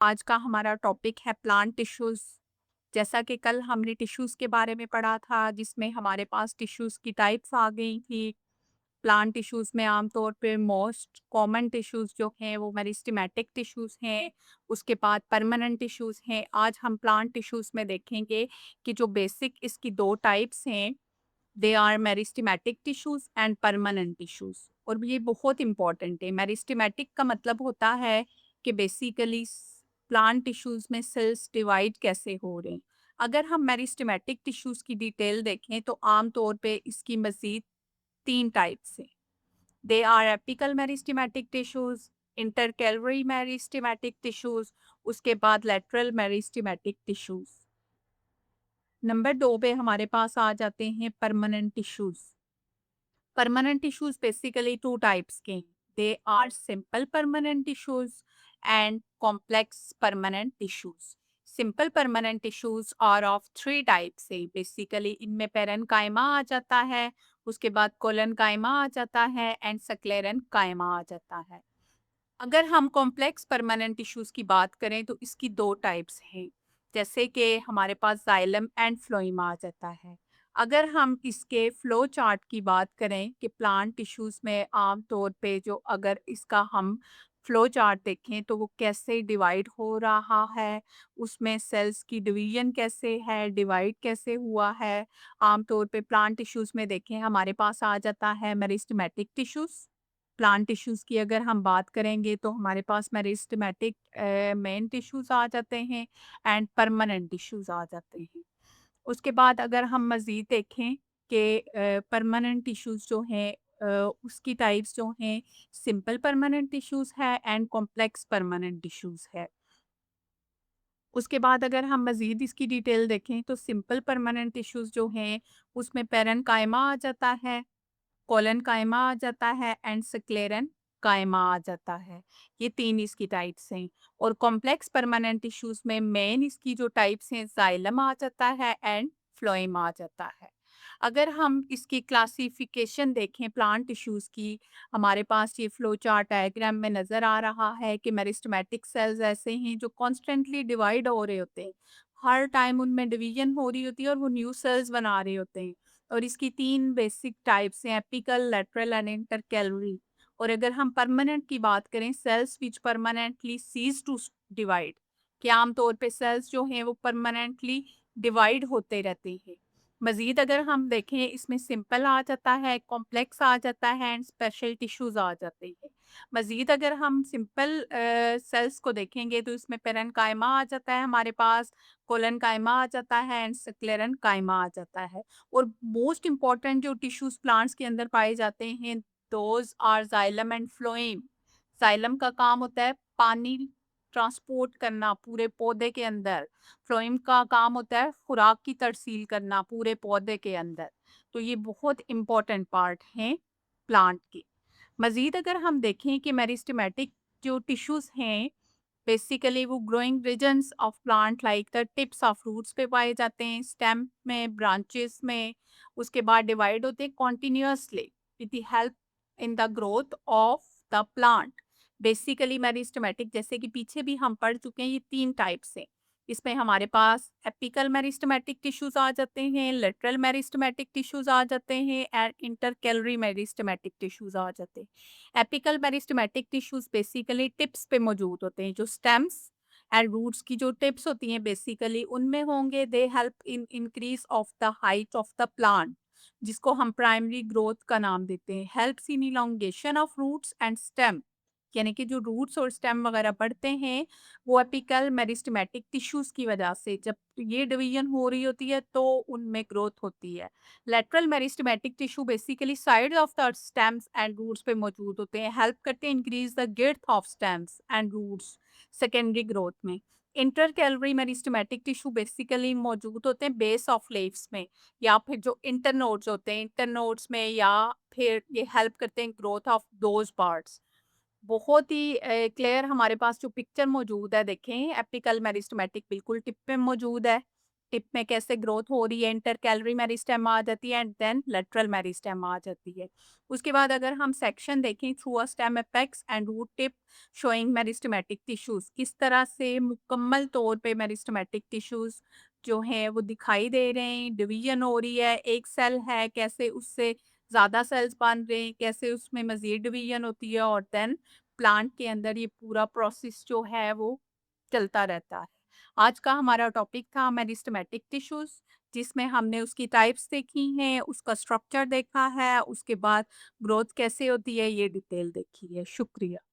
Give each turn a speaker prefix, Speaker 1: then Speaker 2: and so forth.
Speaker 1: आज का हमारा टॉपिक है प्लांट टिश्यूज। जैसा कि कल हमने टिश्यूज के बारे में पढ़ा था जिसमें हमारे पास टिश्यूज की टाइप्स आ गई थी। प्लांट टिश्यूज में आमतौर पे मोस्ट कॉमन टिश्यूज जो हैं वो मेरिस्टेमेटिक टिश्यूज हैं। उसके बाद परमानेंट टिश्यूज हैं। आज हम प्लांट टिश्यूज में देखेंगे कि जो बेसिक इसकी दो टाइप्स हैं, they are meristematic tissues and permanent tissues. और ये बहुत इंपॉर्टेंट है। मेरिस्टेमेटिक का मतलब होता है कि बेसिकली प्लांट टिश्यूज में सेल्स डिवाइड कैसे हो रहे हैं। अगर हम मेरिस्टेमेटिक टिश्यूज की डिटेल देखें तो आमतौर पे इसकी मजीद तीन टाइप्स हैं। They are apical meristematic tissues, intercalary meristematic tissues, उसके बाद लेटरल मेरिस्टेमेटिक टिश्यूज। नंबर दो पे हमारे पास आ जाते हैं permanent tissues. Permanent tissues basically two types के हैं। They are simple permanent tissues and complex permanent tissues. Simple permanent tissues are of three types है। बेसिकली इनमें पेरेन्काइमा आ जाता है, उसके बाद कोलेनकाइमा आ जाता है एंड स्क्लेरेन्काइमा आ जाता है। अगर हम कॉम्प्लेक्स परमानेंट टिश्यूज की बात करें तो इसकी दो टाइप्स हैं। जैसे कि हमारे पास जाइलम एंड फ्लोएम आ जाता है। अगर हम इसके फ्लो चार्ट की बात करें कि प्लांट टिश्यूज में आम तौर पे जो अगर इसका हम फ्लो चार्ट देखें तो वो कैसे डिवाइड हो रहा है, उसमें सेल्स की डिवीजन कैसे है, डिवाइड कैसे हुआ है। आम तौर पे प्लांट टिश्यूज में देखें हमारे पास आ जाता है मेरिस्टेमेटिक टिश्यूज। प्लांट टिश्यूज की अगर हम बात करेंगे तो हमारे पास मेरिस्टेमेटिक मेन टिश्यूज आ जाते हैं एंड परमानेंट टिश्यूज आ जाते हैं। उसके बाद अगर हम मज़ीद देखें कि परमानेंट टिश्यूज जो हैं उसकी टाइप्स जो हैं सिंपल परमानेंट टिश्यूज है एंड कॉम्प्लेक्स परमानेंट टिश्यूज है। उसके बाद अगर हम मज़ीद इसकी डिटेल देखें तो सिंपल परमानेंट टिश्यूज जो हैं उसमें पेरेन्काइमा आ जाता है, कोलन कायमा आ जाता है एंड स्क्लेरन कायमा आ जाता है। ये तीन इसकी टाइप्स हैं। और कॉम्प्लेक्स परमानेंट टिश्यूज में मेन इसकी जो टाइप्स हैं जाइलम आ जाता है एंड फ्लोएम आ जाता है। अगर हम इसकी क्लासिफिकेशन देखें प्लांट टिश्यूज की, हमारे पास ये फ्लो चार्ट डायग्राम में नज़र आ रहा है कि मेरिस्टेमेटिक सेल्स ऐसे हैं जो कॉन्स्टेंटली डिवाइड हो रहे होते हैं। हर टाइम उनमें डिवीजन हो रही होती है और वो न्यू सेल्स बना रहे होते हैं। और इसकी तीन बेसिक टाइप्स हैं, एपिकल, लेटरल एंड इंटरकैलरी। और अगर हम परमानेंट की बात करें, cells which permanently cease to divide, कि आमतौर पे सेल्स जो हैं वो परमानेंटली डिवाइड होते रहते हैं। मजीद अगर हम देखें इसमें सिंपल आ जाता है, कॉम्प्लेक्स आ जाता है एंड स्पेशल टिश्यूज आ जाते हैं। मजीद अगर हम सिंपल सेल्स को देखेंगे तो इसमें पेरेन्काइमा आ जाता है हमारे पास, कोलन कायमा आ जाता है एंड स्क्लेरन कायमा आ जाता है। और मोस्ट इम्पॉर्टेंट जो टिश्यूज प्लांट्स के अंदर पाए जाते हैं those are xylem and phloem. Xylem का काम होता है पानी ट्रांसपोर्ट करना पूरे पौधे के अंदर। फ्लोएम का काम होता है खुराक की तरसील करना पूरे पौधे के अंदर। तो ये बहुत इम्पॉर्टेंट पार्ट हैं प्लांट के। मजीद अगर हम देखें कि मेरिस्टेमेटिक जो टिश्यूज हैं बेसिकली वो growing regions of plant like the tips of roots पे पाए जाते हैं, स्टेम में, ब्रांचेस में। उसके बाद डिवाइड होते हैं continuously with the help in the growth of the plant. Basically meristematic जैसे कि पीछे भी हम पढ़ चुके हैं, ये तीन टाइप्स हैं। इसमें हमारे पास एपिकल मेरिस्टेमेटिक टिश्यूज आ जाते हैं, लेटरल मेरिस्टेमेटिक टिश्यूज आ जाते हैं एंड इंटरकैलरी मेरिस्टेमेटिक टिश्यूज आ जाते हैं। Apical meristematic tissues basically tips पे मौजूद होते हैं, जो स्टेम्स एंड रूट्स की जो टिप्स होती हैं बेसिकली उनमें होंगे। They help in increase of the height of the plant, जिसको हम प्राइमरी ग्रोथ का नाम देते हैं। Helps in elongation of roots and stem, यानी कि जो रूट्स और स्टेम वगैरह बढ़ते हैं वो एपिकल मेरिस्टेमेटिक टिश्यूज की वजह से, जब ये डिवीजन हो रही होती है तो उनमें ग्रोथ होती है। Lateral meristematic tissue basically side of the stems and roots पे मौजूद होते हैं, हेल्प करते हैं increase the girth of stems and roots secondary growth में। इंटरकैलरी मेरिस्टेमेटिक टिश्यू बेसिकली मौजूद होते हैं बेस ऑफ लीव्स में, या फिर जो इंटरनोड्स होते हैं इंटरनोड्स में, या फिर ये हेल्प करते हैं ग्रोथ ऑफ दोज पार्ट्स। बहुत ही क्लियर हमारे पास जो पिक्चर मौजूद है देखें, एपिकल मेरिस्टेमेटिक बिल्कुल टिप पे मौजूद है। टिप में कैसे ग्रोथ हो रही है, इंटरकैलरी मेरिस्टेम आ जाती है एंड देन लेटरल मेरिस्टेम आ जाती है। उसके बाद अगर हम सेक्शन देखें through a stem apex and root tip showing meristematic tissues, किस तरह से मुकम्मल तौर पे मेरिस्टेमेटिक टिश्यूज जो हैं वो दिखाई दे रहे हैं, डिवीजन हो रही है, एक सेल है कैसे उससे ज़्यादा सेल्स बन रहे हैं, कैसे उसमें मज़ीद डिवीजन होती है और देन प्लांट के अंदर ये पूरा प्रोसेस जो है वो चलता रहता है। आज का हमारा टॉपिक था मेरिस्टेमेटिक टिश्यूज, जिसमें हमने उसकी टाइप्स देखी हैं, उसका स्ट्रक्चर देखा है, उसके बाद ग्रोथ कैसे होती है ये डिटेल देखी है। शुक्रिया।